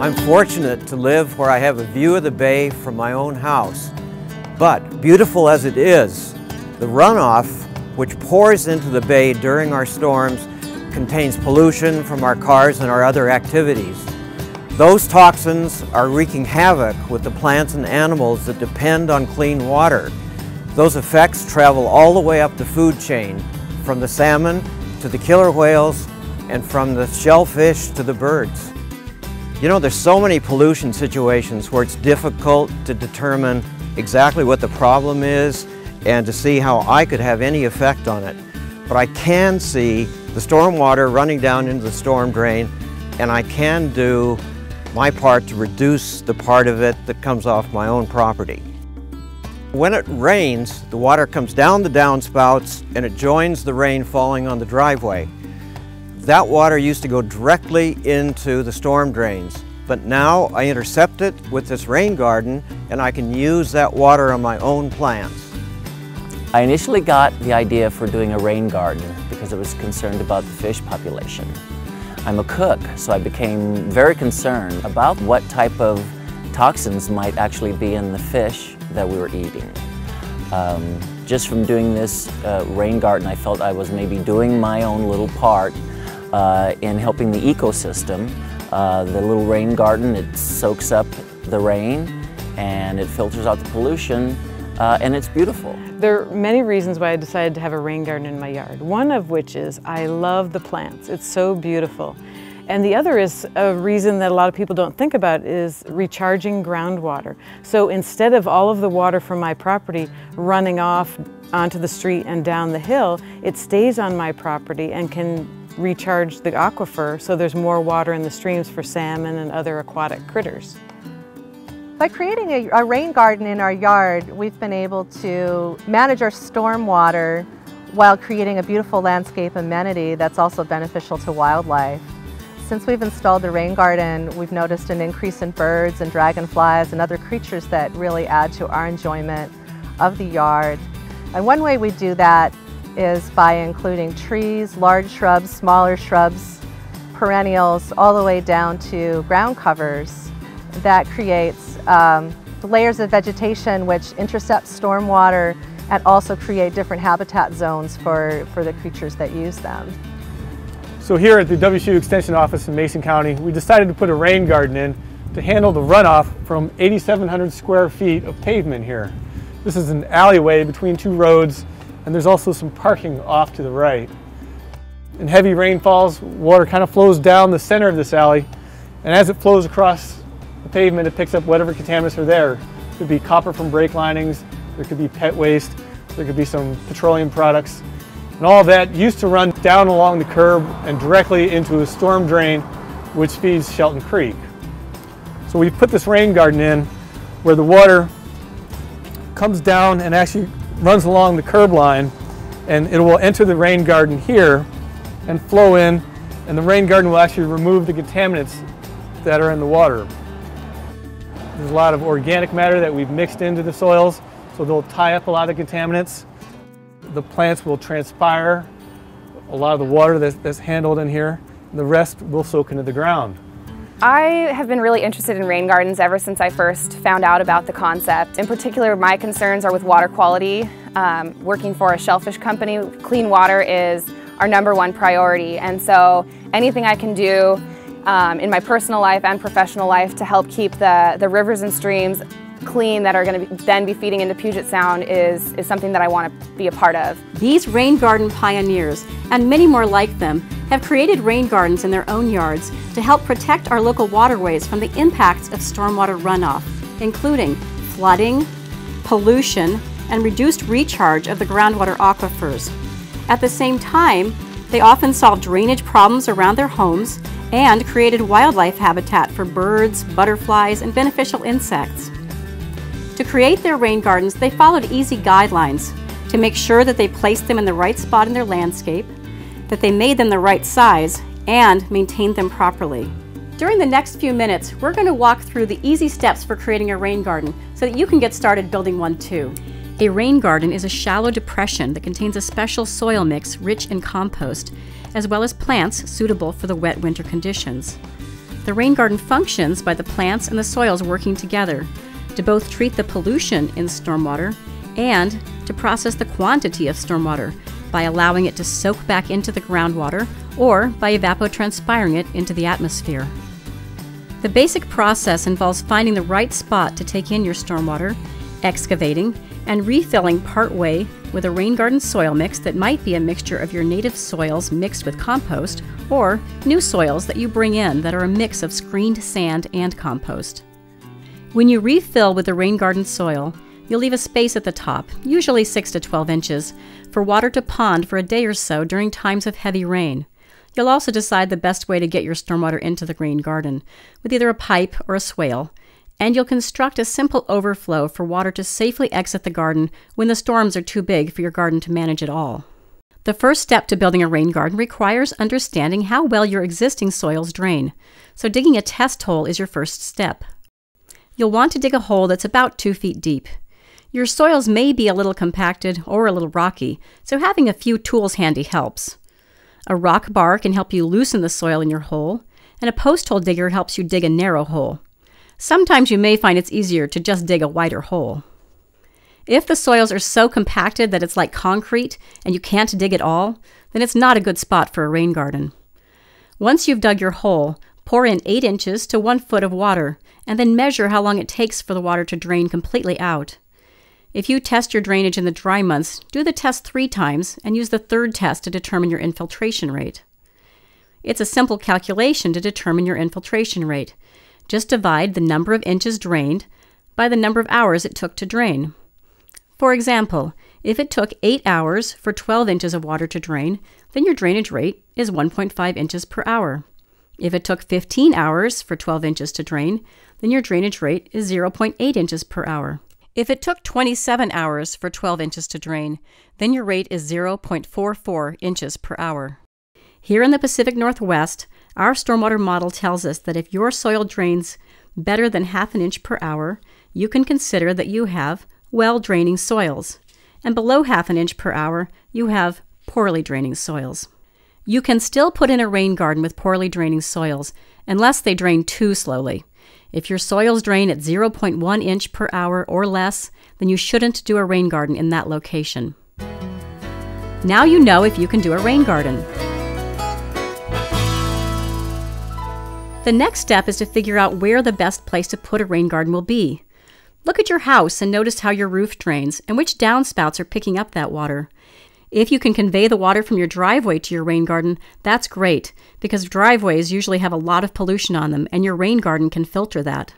I'm fortunate to live where I have a view of the bay from my own house. But beautiful as it is, the runoff, which pours into the bay during our storms, contains pollution from our cars and our other activities. Those toxins are wreaking havoc with the plants and animals that depend on clean water. Those effects travel all the way up the food chain, from the salmon to the killer whales, and from the shellfish to the birds. You know, there's so many pollution situations where it's difficult to determine exactly what the problem is and to see how I could have any effect on it. But I can see the storm water running down into the storm drain, and I can do my part to reduce the part of it that comes off my own property. When it rains, the water comes down the downspouts and it joins the rain falling on the driveway. That water used to go directly into the storm drains, but now I intercept it with this rain garden and I can use that water on my own plants. I initially got the idea for doing a rain garden because I was concerned about the fish population. I'm a cook, so I became very concerned about what type of toxins might actually be in the fish that we were eating. Just from doing this rain garden, I felt I was maybe doing my own little part in helping the ecosystem. The little rain garden, it soaks up the rain and it filters out the pollution, and it's beautiful. There are many reasons why I decided to have a rain garden in my yard. One of which is I love the plants. It's so beautiful. And the other is a reason that a lot of people don't think about is recharging groundwater. So instead of all of the water from my property running off onto the street and down the hill, it stays on my property and can recharge the aquifer, so there's more water in the streams for salmon and other aquatic critters. By creating a rain garden in our yard, we've been able to manage our storm water while creating a beautiful landscape amenity that's also beneficial to wildlife. Since we've installed the rain garden, we've noticed an increase in birds and dragonflies and other creatures that really add to our enjoyment of the yard. And one way we do that is by including trees, large shrubs, smaller shrubs, perennials, all the way down to ground covers. That creates layers of vegetation which intercept storm water and also create different habitat zones for the creatures that use them. So here at the WSU Extension Office in Mason County, we decided to put a rain garden in to handle the runoff from 8,700 square feet of pavement here. This is an alleyway between two roads, and there's also some parking off to the right. In heavy rainfalls, water kind of flows down the center of this alley, and as it flows across the pavement, it picks up whatever contaminants are there. It could be copper from brake linings, there could be pet waste, there could be some petroleum products, and all of that used to run down along the curb and directly into a storm drain which feeds Shelton Creek. So we've put this rain garden in where the water comes down and actually runs along the curb line, and it will enter the rain garden here and flow in, and the rain garden will actually remove the contaminants that are in the water. There's a lot of organic matter that we've mixed into the soils, so they'll tie up a lot of the contaminants. The plants will transpire a lot of the water that's handled in here, and the rest will soak into the ground. I have been really interested in rain gardens ever since I first found out about the concept. In particular, my concerns are with water quality. Working for a shellfish company, clean water is our #1 priority, and so anything I can do in my personal life and professional life to help keep the rivers and streams clean that are going to then be feeding into Puget Sound is something that I want to be a part of. These rain garden pioneers, and many more like them, have created rain gardens in their own yards to help protect our local waterways from the impacts of stormwater runoff, including flooding, pollution, and reduced recharge of the groundwater aquifers. At the same time, they often solve drainage problems around their homes and created wildlife habitat for birds, butterflies, and beneficial insects. To create their rain gardens, they followed easy guidelines to make sure that they placed them in the right spot in their landscape, that they made them the right size, and maintained them properly. During the next few minutes, we're going to walk through the easy steps for creating a rain garden so that you can get started building one too. A rain garden is a shallow depression that contains a special soil mix rich in compost, as well as plants suitable for the wet winter conditions. The rain garden functions by the plants and the soils working together to both treat the pollution in stormwater and to process the quantity of stormwater by allowing it to soak back into the groundwater or by evapotranspiring it into the atmosphere. The basic process involves finding the right spot to take in your stormwater, excavating, and refilling partway with a rain garden soil mix that might be a mixture of your native soils mixed with compost or new soils that you bring in that are a mix of screened sand and compost. When you refill with the rain garden soil, you'll leave a space at the top, usually 6 to 12 inches, for water to pond for a day or so during times of heavy rain. You'll also decide the best way to get your stormwater into the rain garden, with either a pipe or a swale, and you'll construct a simple overflow for water to safely exit the garden when the storms are too big for your garden to manage it all. The first step to building a rain garden requires understanding how well your existing soils drain, so digging a test hole is your first step. You'll want to dig a hole that's about 2 feet deep. Your soils may be a little compacted or a little rocky, so having a few tools handy helps. A rock bar can help you loosen the soil in your hole, and a post hole digger helps you dig a narrow hole. Sometimes you may find it's easier to just dig a wider hole. If the soils are so compacted that it's like concrete and you can't dig at all, then it's not a good spot for a rain garden. Once you've dug your hole, pour in 8 inches to 1 foot of water, and then measure how long it takes for the water to drain completely out. If you test your drainage in the dry months, do the test 3 times and use the 3rd test to determine your infiltration rate. It's a simple calculation to determine your infiltration rate. Just divide the number of inches drained by the number of hours it took to drain. For example, if it took 8 hours for 12 inches of water to drain, then your drainage rate is 1.5 inches per hour. If it took 15 hours for 12 inches to drain, then your drainage rate is 0.8 inches per hour. If it took 27 hours for 12 inches to drain, then your rate is 0.44 inches per hour. Here in the Pacific Northwest, our stormwater model tells us that if your soil drains better than ½ inch per hour, you can consider that you have well-draining soils, and below ½ inch per hour, you have poorly draining soils. You can still put in a rain garden with poorly draining soils, unless they drain too slowly. If your soils drain at 0.1 inch per hour or less, then you shouldn't do a rain garden in that location. Now you know if you can do a rain garden. The next step is to figure out where the best place to put a rain garden will be. Look at your house and notice how your roof drains and which downspouts are picking up that water. If you can convey the water from your driveway to your rain garden, that's great, because driveways usually have a lot of pollution on them, and your rain garden can filter that.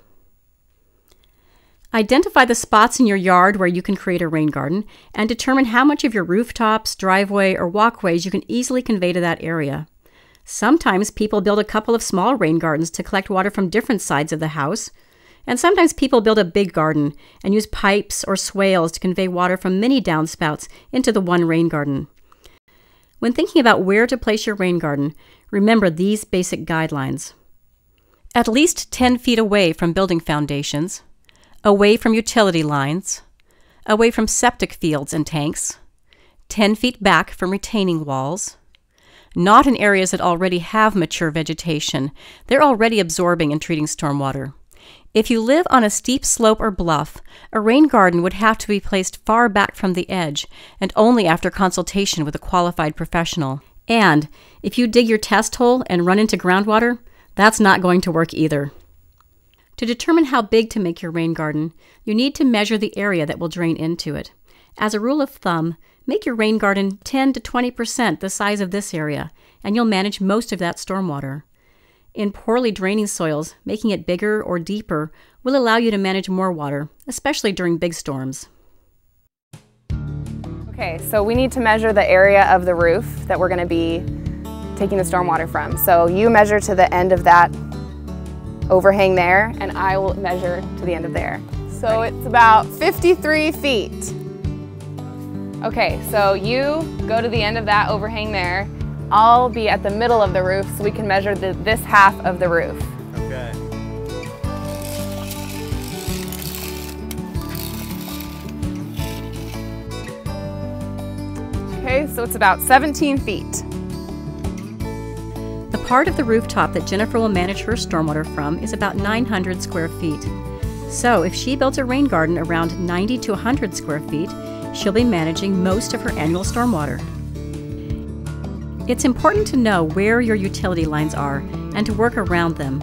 Identify the spots in your yard where you can create a rain garden, and determine how much of your rooftops, driveway, or walkways you can easily convey to that area. Sometimes people build a couple of small rain gardens to collect water from different sides of the house, and sometimes people build a big garden and use pipes or swales to convey water from many downspouts into the one rain garden. When thinking about where to place your rain garden, remember these basic guidelines. At least 10 feet away from building foundations, away from utility lines, away from septic fields and tanks, 10 feet back from retaining walls, not in areas that already have mature vegetation. They're already absorbing and treating stormwater. If you live on a steep slope or bluff, a rain garden would have to be placed far back from the edge and only after consultation with a qualified professional. And if you dig your test hole and run into groundwater, that's not going to work either. To determine how big to make your rain garden, you need to measure the area that will drain into it. As a rule of thumb, make your rain garden 10 to 20% the size of this area, and you'll manage most of that stormwater. In poorly draining soils, making it bigger or deeper will allow you to manage more water, especially during big storms. Okay, so we need to measure the area of the roof that we're going to be taking the stormwater from. So you measure to the end of that overhang there, and I will measure to the end of there. So it's about 53 feet. Okay, so you go to the end of that overhang there. I'll be at the middle of the roof so we can measure this half of the roof. Okay. Okay, so it's about 17 feet. The Part of the rooftop that Jennifer will manage her stormwater from is about 900 square feet. So if she builds a rain garden around 90 to 100 square feet, she'll be managing most of her annual stormwater. It's important to know where your utility lines are and to work around them.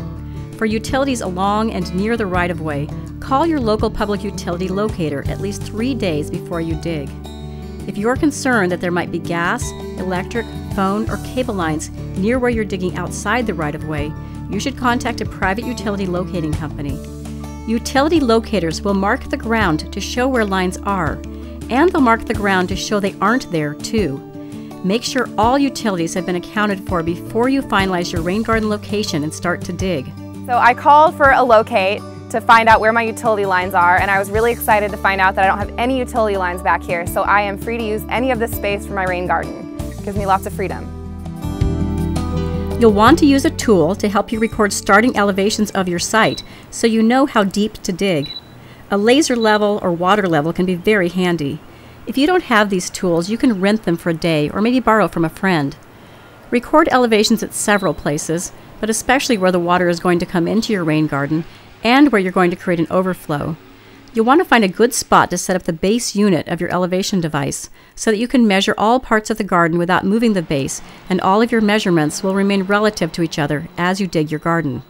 For utilities along and near the right-of-way, call your local public utility locator at least 3 days before you dig. If you're concerned that there might be gas, electric, phone, or cable lines near where you're digging outside the right-of-way, you should contact a private utility locating company. Utility locators will mark the ground to show where lines are, and they'll mark the ground to show they aren't there too. Make sure all utilities have been accounted for before you finalize your rain garden location and start to dig. So I called for a locate to find out where my utility lines are, and I was really excited to find out that I don't have any utility lines back here, so I am free to use any of this space for my rain garden. It gives me lots of freedom. You'll want to use a tool to help you record starting elevations of your site so you know how deep to dig. A laser level or water level can be very handy. If you don't have these tools, you can rent them for a day or maybe borrow from a friend. Record elevations at several places, but especially where the water is going to come into your rain garden and where you're going to create an overflow. You'll want to find a good spot to set up the base unit of your elevation device so that you can measure all parts of the garden without moving the base, and all of your measurements will remain relative to each other as you dig your garden.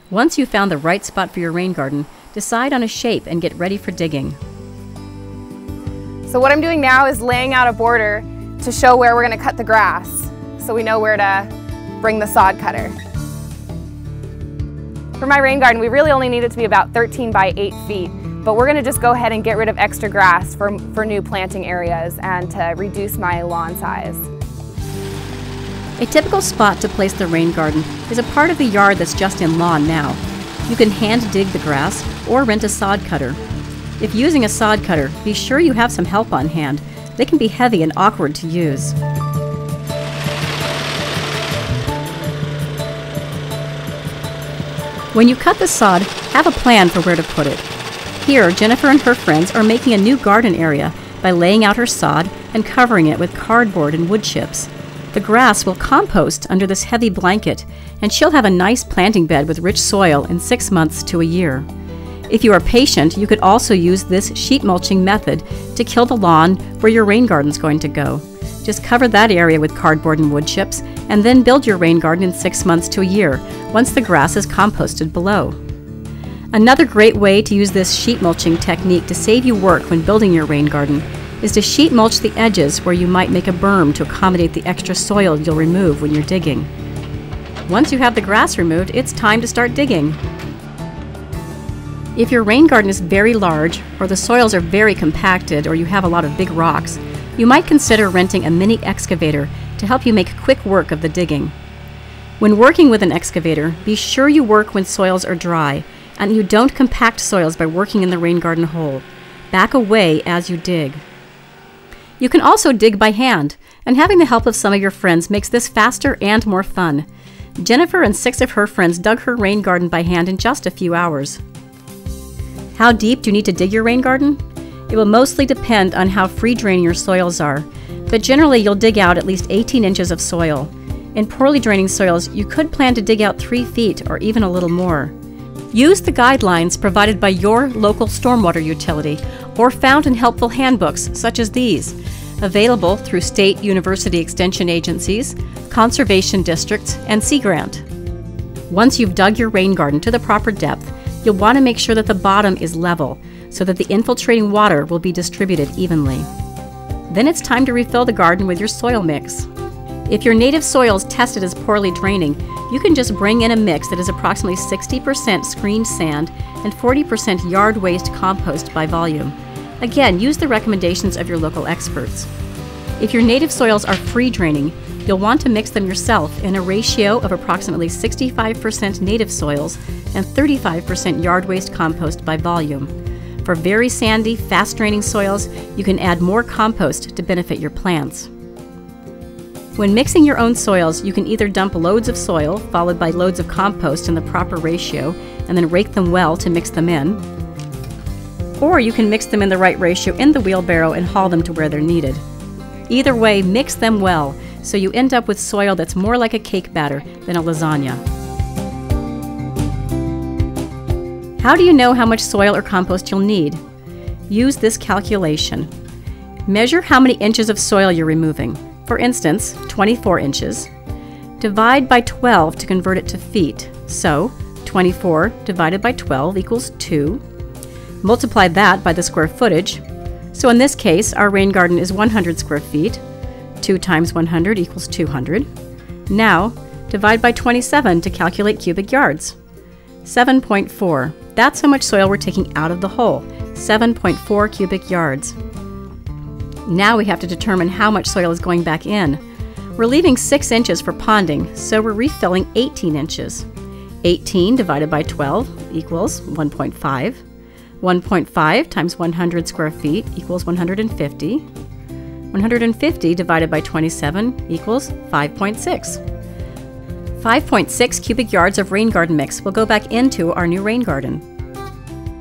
Once you've found the right spot for your rain garden, decide on a shape and get ready for digging. So what I'm doing now is laying out a border to show where we're going to cut the grass, so we know where to bring the sod cutter. For my rain garden, we really only need it to be about 13 by 8 feet, but we're going to just go ahead and get rid of extra grass for new planting areas and to reduce my lawn size. A typical spot to place the rain garden is a part of the yard that's just in lawn now. You can hand dig the grass or rent a sod cutter. If using a sod cutter, be sure you have some help on hand. They can be heavy and awkward to use. When you cut the sod, have a plan for where to put it. Here, Jennifer and her friends are making a new garden area by laying out her sod and covering it with cardboard and wood chips. The grass will compost under this heavy blanket, and she'll have a nice planting bed with rich soil in 6 months to a year. If you are patient, you could also use this sheet mulching method to kill the lawn where your rain garden's going to go. Just cover that area with cardboard and wood chips, and then build your rain garden in 6 months to a year, once the grass is composted below. Another great way to use this sheet mulching technique to save you work when building your rain garden is to sheet mulch the edges where you might make a berm to accommodate the extra soil you'll remove when you're digging. Once you have the grass removed, it's time to start digging. If your rain garden is very large, or the soils are very compacted, or you have a lot of big rocks, you might consider renting a mini excavator to help you make quick work of the digging. When working with an excavator, be sure you work when soils are dry, and you don't compact soils by working in the rain garden hole. Back away as you dig. You can also dig by hand, and having the help of some of your friends makes this faster and more fun. Jennifer and 6 of her friends dug her rain garden by hand in just a few hours. How deep do you need to dig your rain garden? It will mostly depend on how free draining your soils are, but generally you'll dig out at least 18 inches of soil. In poorly draining soils, you could plan to dig out 3 feet or even a little more. Use the guidelines provided by your local stormwater utility or found in helpful handbooks such as these, available through state university extension agencies, conservation districts, and Sea Grant. Once you've dug your rain garden to the proper depth, you'll want to make sure that the bottom is level so that the infiltrating water will be distributed evenly. Then it's time to refill the garden with your soil mix. If your native soil is tested as poorly draining, you can just bring in a mix that is approximately 60% screened sand and 40% yard waste compost by volume. Again, use the recommendations of your local experts. If your native soils are free draining, you'll want to mix them yourself in a ratio of approximately 65% native soils and 35% yard waste compost by volume. For very sandy, fast draining soils, you can add more compost to benefit your plants. When mixing your own soils, you can either dump loads of soil followed by loads of compost in the proper ratio and then rake them well to mix them in, or you can mix them in the right ratio in the wheelbarrow and haul them to where they're needed. Either way, mix them well so you end up with soil that's more like a cake batter than a lasagna. How do you know how much soil or compost you'll need? Use this calculation. Measure how many inches of soil you're removing. For instance, 24 inches. Divide by 12 to convert it to feet. So, 24 divided by 12 equals 2. Multiply that by the square footage. So in this case, our rain garden is 100 square feet. 2 times 100 equals 200. Now, divide by 27 to calculate cubic yards. 7.4. That's how much soil we're taking out of the hole. 7.4 cubic yards. Now we have to determine how much soil is going back in. We're leaving 6 inches for ponding, so we're refilling 18 inches. 18 divided by 12 equals 1.5. 1.5 times 100 square feet equals 150. 150 divided by 27 equals 5.6. 5.6 cubic yards of rain garden mix will go back into our new rain garden.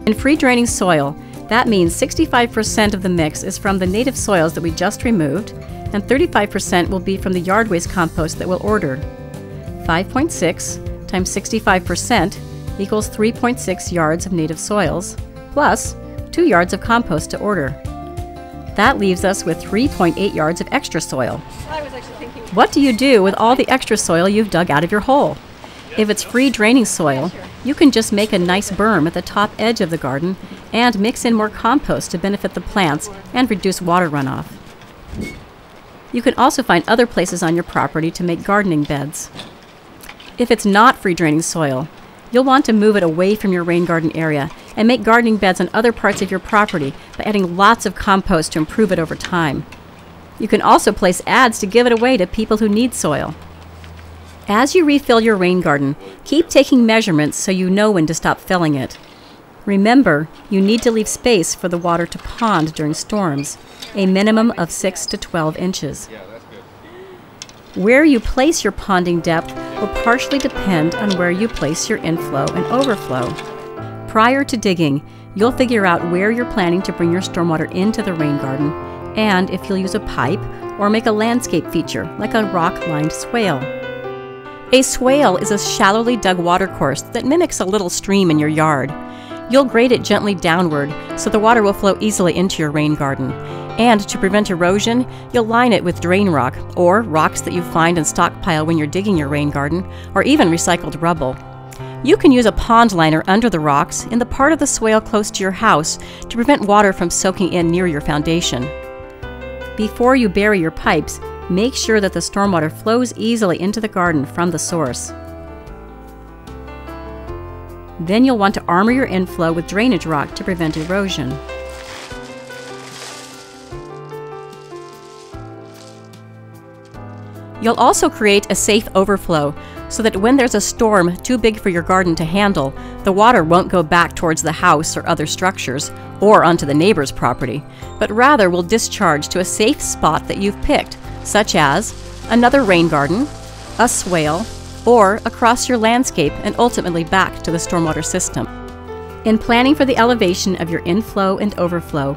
In free draining soil, that means 65% of the mix is from the native soils that we just removed, and 35% will be from the yard waste compost that we'll order. 5.6 times 65% equals 3.6 yards of native soils, plus 2 yards of compost to order. That leaves us with 3.8 yards of extra soil. What do you do with all the extra soil you've dug out of your hole? If it's free draining soil, you can just make a nice berm at the top edge of the garden and mix in more compost to benefit the plants and reduce water runoff. You can also find other places on your property to make gardening beds. If it's not free draining soil, you'll want to move it away from your rain garden area and make gardening beds on other parts of your property by adding lots of compost to improve it over time. You can also place ads to give it away to people who need soil. As you refill your rain garden, keep taking measurements so you know when to stop filling it. Remember, you need to leave space for the water to pond during storms, a minimum of 6 to 12 inches. Where you place your ponding depth will partially depend on where you place your inflow and overflow. Prior to digging, you'll figure out where you're planning to bring your stormwater into the rain garden and if you'll use a pipe or make a landscape feature like a rock-lined swale. A swale is a shallowly dug watercourse that mimics a little stream in your yard. You'll grade it gently downward so the water will flow easily into your rain garden. And to prevent erosion, you'll line it with drain rock, or rocks that you find and stockpile when you're digging your rain garden, or even recycled rubble. You can use a pond liner under the rocks in the part of the swale close to your house to prevent water from soaking in near your foundation. Before you bury your pipes, make sure that the stormwater flows easily into the garden from the source. Then you'll want to armor your inflow with drainage rock to prevent erosion. You'll also create a safe overflow so that when there's a storm too big for your garden to handle, the water won't go back towards the house or other structures or onto the neighbor's property, but rather will discharge to a safe spot that you've picked, such as another rain garden, a swale, or across your landscape and ultimately back to the stormwater system. In planning for the elevation of your inflow and overflow,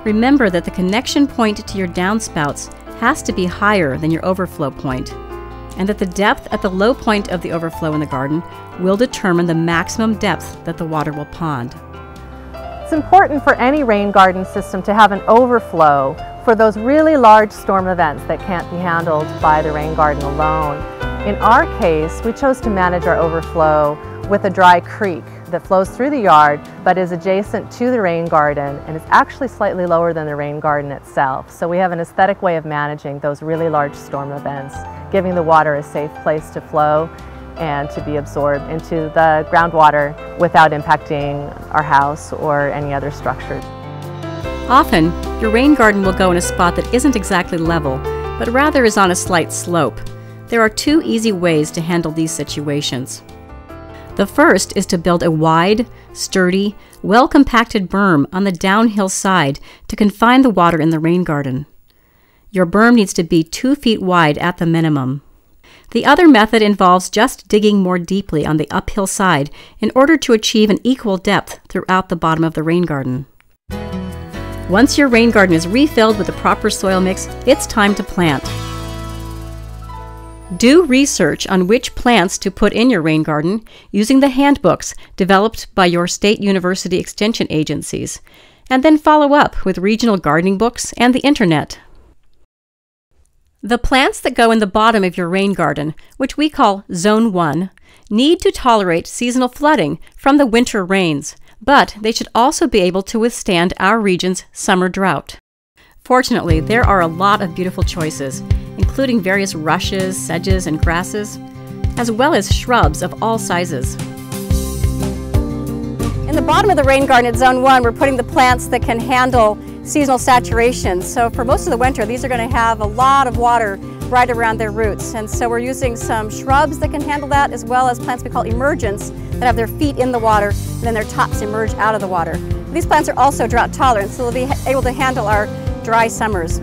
remember that the connection point to your downspouts has to be higher than your overflow point, and that the depth at the low point of the overflow in the garden will determine the maximum depth that the water will pond. It's important for any rain garden system to have an overflow for those really large storm events that can't be handled by the rain garden alone. In our case, we chose to manage our overflow with a dry creek that flows through the yard but is adjacent to the rain garden and is actually slightly lower than the rain garden itself. So we have an aesthetic way of managing those really large storm events, giving the water a safe place to flow and to be absorbed into the groundwater without impacting our house or any other structures. Often, your rain garden will go in a spot that isn't exactly level, but rather is on a slight slope. There are two easy ways to handle these situations. The first is to build a wide, sturdy, well-compacted berm on the downhill side to confine the water in the rain garden. Your berm needs to be 2 feet wide at the minimum. The other method involves just digging more deeply on the uphill side in order to achieve an equal depth throughout the bottom of the rain garden. Once your rain garden is refilled with the proper soil mix, it's time to plant. Do research on which plants to put in your rain garden using the handbooks developed by your state university extension agencies, and then follow up with regional gardening books and the internet. The plants that go in the bottom of your rain garden, which we call Zone 1, need to tolerate seasonal flooding from the winter rains, but they should also be able to withstand our region's summer drought. Fortunately, there are a lot of beautiful choices, including various rushes, sedges, and grasses, as well as shrubs of all sizes. In the bottom of the rain garden at Zone 1, we're putting the plants that can handle seasonal saturation. So for most of the winter, these are going to have a lot of water right around their roots. And so we're using some shrubs that can handle that, as well as plants we call emergents that have their feet in the water and then their tops emerge out of the water. These plants are also drought tolerant, so they'll be able to handle our dry summers.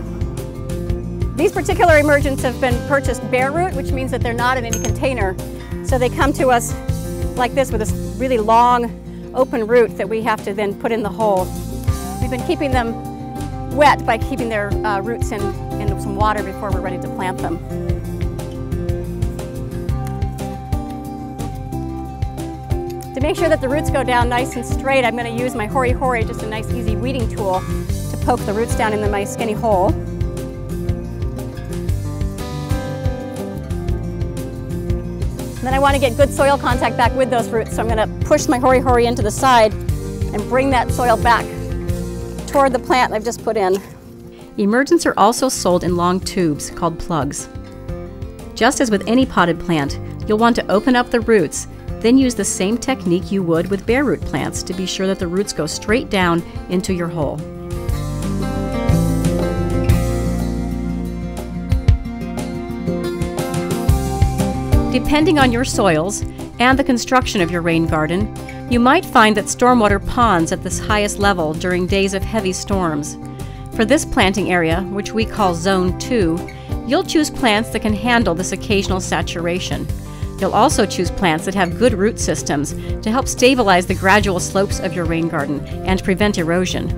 These particular emergents have been purchased bare root, which means that they're not in any container. So they come to us like this with this really long open root that we have to then put in the hole. We've been keeping them wet by keeping their roots in some water before we're ready to plant them. To make sure that the roots go down nice and straight, I'm going to use my Hori Hori, just a nice easy weeding tool, to poke the roots down into my skinny hole. And then I want to get good soil contact back with those roots, so I'm going to push my Hori Hori into the side and bring that soil back toward the plant I've just put in. Emergents are also sold in long tubes called plugs. Just as with any potted plant, you'll want to open up the roots, then use the same technique you would with bare root plants to be sure that the roots go straight down into your hole. Depending on your soils and the construction of your rain garden, you might find that stormwater ponds at this highest level during days of heavy storms. For this planting area, which we call Zone 2, you'll choose plants that can handle this occasional saturation. You'll also choose plants that have good root systems to help stabilize the gradual slopes of your rain garden and prevent erosion.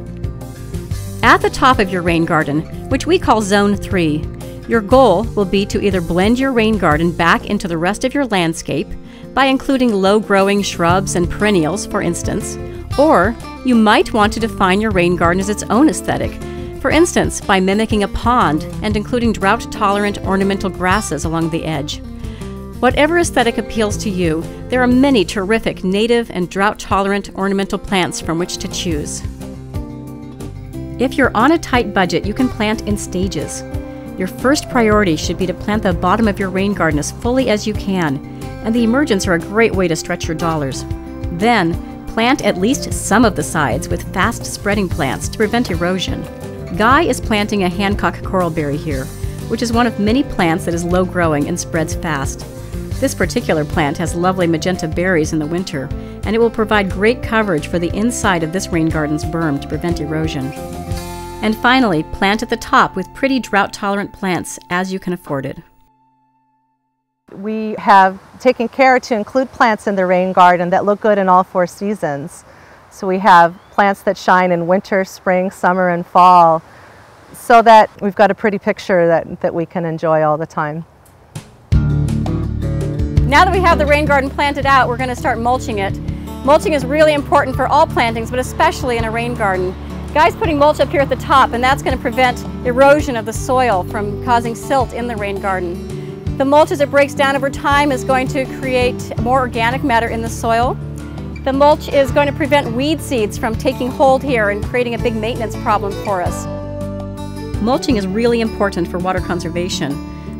At the top of your rain garden, which we call Zone 3, your goal will be to either blend your rain garden back into the rest of your landscape by including low-growing shrubs and perennials, for instance, or you might want to define your rain garden as its own aesthetic, for instance, by mimicking a pond and including drought-tolerant ornamental grasses along the edge. Whatever aesthetic appeals to you, there are many terrific native and drought-tolerant ornamental plants from which to choose. If you're on a tight budget, you can plant in stages. Your first priority should be to plant the bottom of your rain garden as fully as you can, and the emergents are a great way to stretch your dollars. Then, plant at least some of the sides with fast-spreading plants to prevent erosion. Guy is planting a Hancock coralberry here, which is one of many plants that is low-growing and spreads fast. This particular plant has lovely magenta berries in the winter, and it will provide great coverage for the inside of this rain garden's berm to prevent erosion. And finally, plant at the top with pretty drought-tolerant plants as you can afford it. We have taken care to include plants in the rain garden that look good in all 4 seasons. So we have plants that shine in winter, spring, summer, and fall, so that we've got a pretty picture that we can enjoy all the time. Now that we have the rain garden planted out, we're going to start mulching it. Mulching is really important for all plantings, but especially in a rain garden. Guy's putting mulch up here at the top, and that's going to prevent erosion of the soil from causing silt in the rain garden. The mulch, as it breaks down over time, is going to create more organic matter in the soil. The mulch is going to prevent weed seeds from taking hold here and creating a big maintenance problem for us. Mulching is really important for water conservation.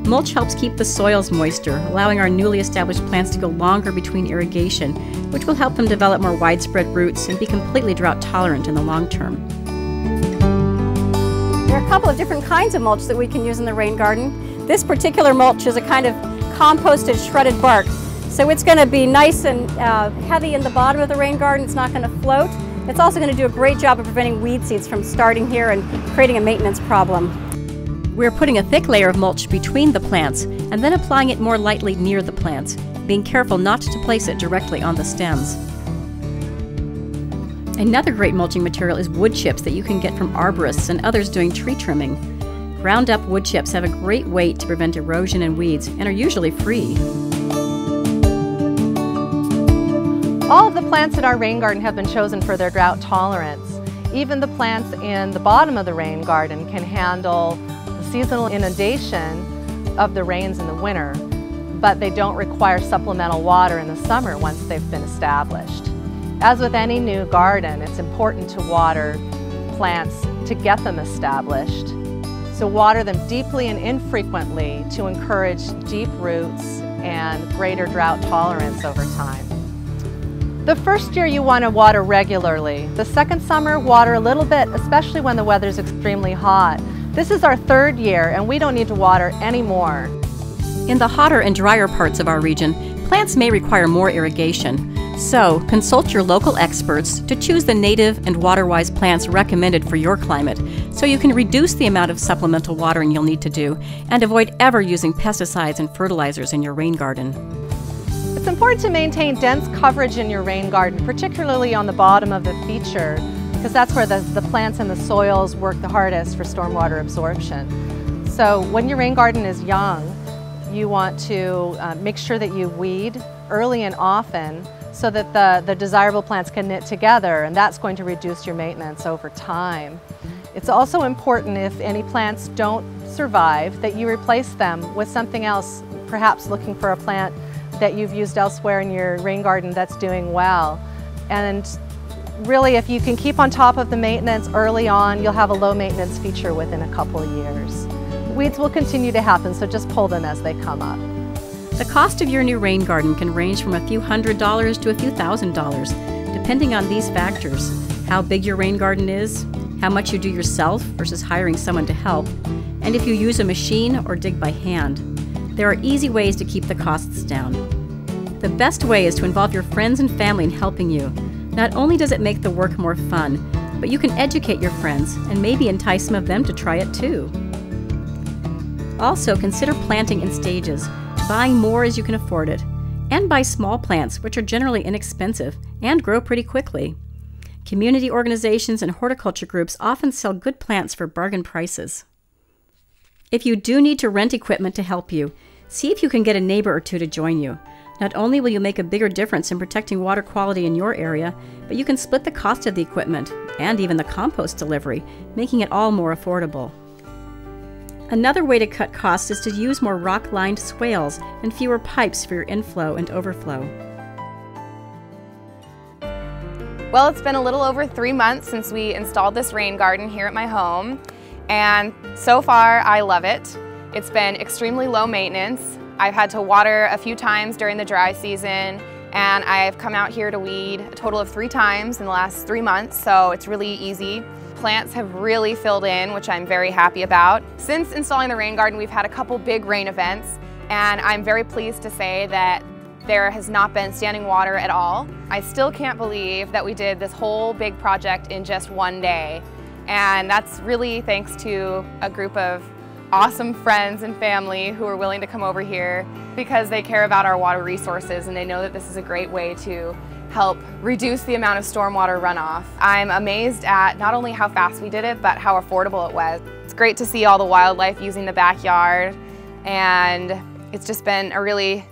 Mulch helps keep the soil's moisture, allowing our newly established plants to go longer between irrigation, which will help them develop more widespread roots and be completely drought tolerant in the long term. There are a couple of different kinds of mulch that we can use in the rain garden. This particular mulch is a kind of composted shredded bark. So it's going to be nice and heavy in the bottom of the rain garden. It's not going to float. It's also going to do a great job of preventing weed seeds from starting here and creating a maintenance problem. We're putting a thick layer of mulch between the plants and then applying it more lightly near the plants, being careful not to place it directly on the stems. Another great mulching material is wood chips that you can get from arborists and others doing tree trimming. Ground up wood chips have a great weight to prevent erosion and weeds and are usually free. All of the plants in our rain garden have been chosen for their drought tolerance. Even the plants in the bottom of the rain garden can handle the seasonal inundation of the rains in the winter, but they don't require supplemental water in the summer once they've been established. As with any new garden, it's important to water plants to get them established. So water them deeply and infrequently to encourage deep roots and greater drought tolerance over time. The first year you want to water regularly. The second summer, water a little bit, especially when the weather's extremely hot. This is our third year and we don't need to water anymore. In the hotter and drier parts of our region, plants may require more irrigation. So, consult your local experts to choose the native and water-wise plants recommended for your climate so you can reduce the amount of supplemental watering you'll need to do and avoid ever using pesticides and fertilizers in your rain garden. It's important to maintain dense coverage in your rain garden, particularly on the bottom of the feature, because that's where the plants and the soils work the hardest for stormwater absorption. So when your rain garden is young, you want to make sure that you weed early and often so that the desirable plants can knit together, and that's going to reduce your maintenance over time. It's also important, if any plants don't survive, that you replace them with something else, perhaps looking for a plant that you've used elsewhere in your rain garden that's doing well. And really, if you can keep on top of the maintenance early on, you'll have a low maintenance feature within a couple of years. Weeds will continue to happen, so just pull them as they come up. The cost of your new rain garden can range from a few $100s to a few $1,000s, depending on these factors: how big your rain garden is, how much you do yourself versus hiring someone to help, and if you use a machine or dig by hand. There are easy ways to keep the costs down. The best way is to involve your friends and family in helping you. Not only does it make the work more fun, but you can educate your friends and maybe entice some of them to try it too. Also, consider planting in stages, buying more as you can afford it, and buy small plants, which are generally inexpensive and grow pretty quickly. Community organizations and horticulture groups often sell good plants for bargain prices. If you do need to rent equipment to help you, see if you can get a neighbor or two to join you. Not only will you make a bigger difference in protecting water quality in your area, but you can split the cost of the equipment and even the compost delivery, making it all more affordable. Another way to cut costs is to use more rock-lined swales and fewer pipes for your inflow and overflow. Well, it's been a little over 3 months since we installed this rain garden here at my home, and so far I love it. It's been extremely low maintenance. I've had to water a few times during the dry season, and I've come out here to weed a total of 3 times in the last 3 months, so it's really easy. Plants have really filled in, which I'm very happy about. Since installing the rain garden, we've had a couple big rain events, and I'm very pleased to say that there has not been standing water at all. I still can't believe that we did this whole big project in just one day. And that's really thanks to a group of awesome friends and family who are willing to come over here because they care about our water resources and they know that this is a great way to help reduce the amount of stormwater runoff. I'm amazed at not only how fast we did it, but how affordable it was. It's great to see all the wildlife using the backyard, and it's just been a really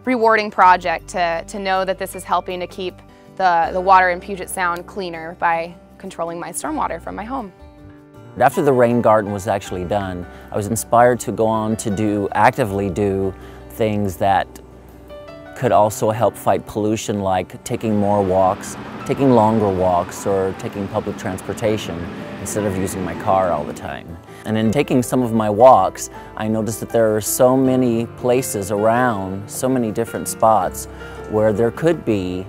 rewarding project to know that this is helping to keep the water in Puget Sound cleaner by controlling my stormwater from my home. After the rain garden was actually done, I was inspired to go on to actively do things that could also help fight pollution, like taking more walks, taking longer walks, or taking public transportation instead of using my car all the time. And in taking some of my walks, I noticed that there are so many places around, so many different spots where there could be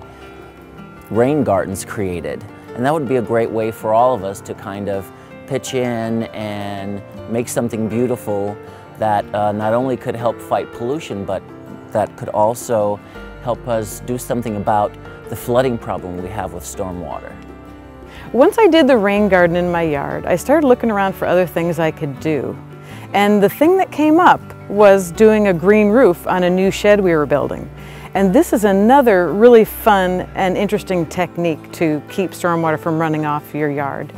rain gardens created. And that would be a great way for all of us to kind of pitch in and make something beautiful that not only could help fight pollution, but that could also help us do something about the flooding problem we have with stormwater. Once I did the rain garden in my yard, I started looking around for other things I could do. And the thing that came up was doing a green roof on a new shed we were building. And this is another really fun and interesting technique to keep stormwater from running off your yard.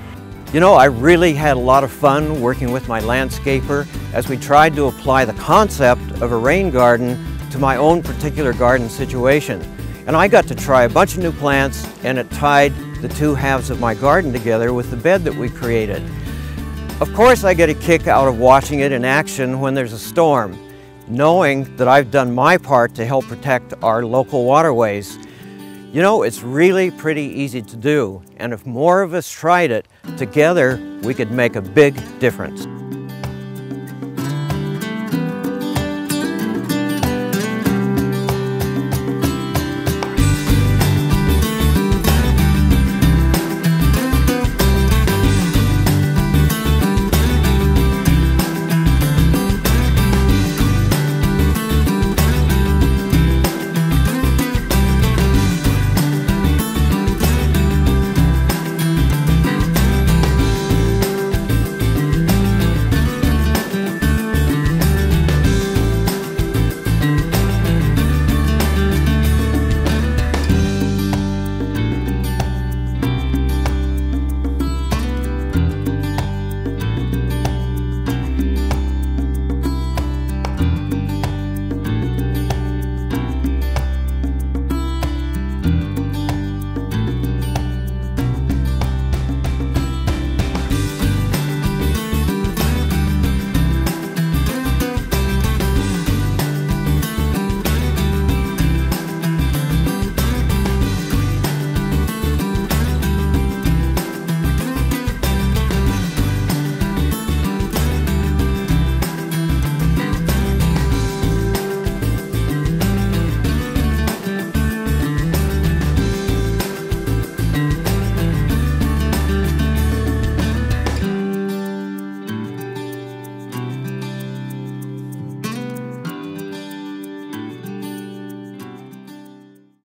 You know, I really had a lot of fun working with my landscaper as we tried to apply the concept of a rain garden to my own particular garden situation. And I got to try a bunch of new plants, and it tied the two halves of my garden together with the bed that we created. Of course, I get a kick out of watching it in action when there's a storm, knowing that I've done my part to help protect our local waterways. You know, it's really pretty easy to do, and if more of us tried it, together we could make a big difference.